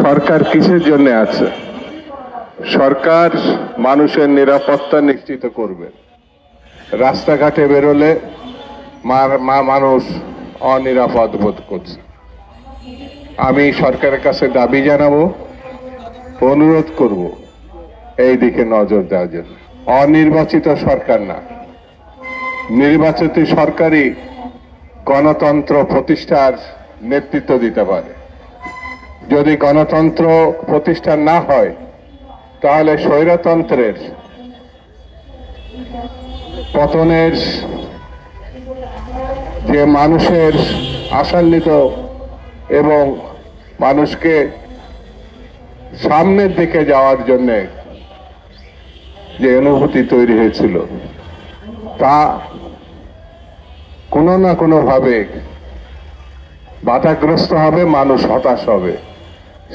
সরকার কিসের জন্য আছে? সরকার মানুষের নিরাপত্তা নিশ্চিত করবে। রাস্তাঘাটে বেরোলে মানুষ অনিরাপদ বোধ করছে। আমি সরকারের কাছে দাবি জানাবো, অনুরোধ করব এই দিকে নজর দেওয়ার জন্য। অনির্বাচিত সরকার না, নির্বাচিত সরকারই গণতন্ত্র প্রতিষ্ঠার নেতৃত্ব দিতে পারে। যদি গণতন্ত্র প্রতিষ্ঠা না হয় তাহলে স্বৈরতন্ত্রের পতনের যে মানুষের আশান্বিত এবং মানুষকে সামনের দিকে যাওয়ার জন্য যে অনুভূতি তৈরি হয়েছিল তা কোনো না কোনোভাবে বাধাগ্রস্ত হবে, মানুষ হতাশ হবে।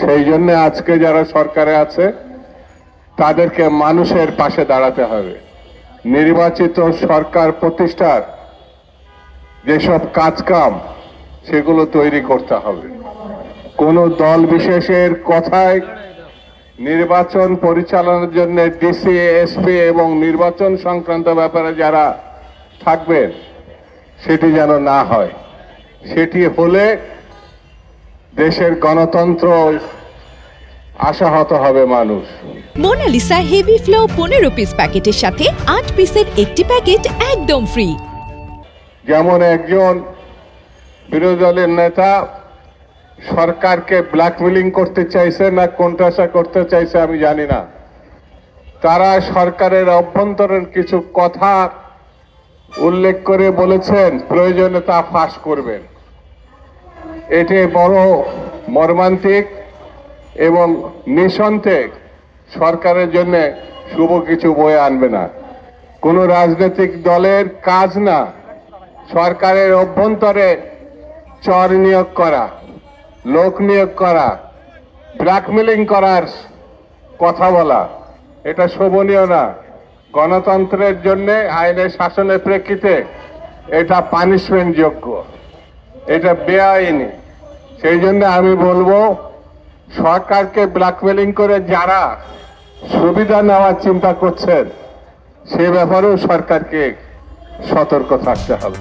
সেই জন্য আজকে যারা সরকারে আছে তাদেরকে মানুষের পাশে দাঁড়াতে হবে। নির্বাচিত সরকার প্রতিষ্ঠার যেসব কাজকাম সেগুলো তৈরি করতে হবে। কোনো দল বিশেষের কথায় নির্বাচন পরিচালনার জন্য ডিসি, এসপি এবং নির্বাচন সংক্রান্ত ব্যাপারে যারা থাকবেন সেটি যেন না হয়। সেটি হলে দেশের গণতন্ত্র আশাহত হবে মানুষ। মোনালিসা হেভি ফ্লো 15 পিস প্যাকেটের সাথে 8 পিসের একটি প্যাকেট একদম ফ্রি। যেমন একজন বিরোধী দলের নেতা সরকারকে ব্ল্যাকমেলিং করতে চাইছে না কোণঠাসা করতে চাইছে আমি জানি না, তারা সরকারের অভ্যন্তরীণ কিছু কথা উল্লেখ করে বলেছেন প্রয়োজনে তা ফাঁস করবেন। এটি বড় মর্মান্তিক এবং নিঃসন্দেহে সরকারের জন্য শুভ কিছু বয়ে আনবে না। কোনো রাজনৈতিক দলের কাজ না সরকারের অভ্যন্তরে চর নিয়োগ করা, লোক নিয়োগ করা, ব্ল্যাকমেলিং করার কথা বলা, এটা শোভনীয় না। গণতন্ত্রের জন্য আইনের শাসনের প্রেক্ষিতে এটা পানিশমেন্ট যোগ্য, এটা বেআইনি। সেই জন্য আমি বলবো সরকারকে ব্ল্যাকমেলিং করে যারা সুবিধা নেওয়ার চিন্তা করছেন সে ব্যাপারেও সরকারকে সতর্ক থাকতে হবে।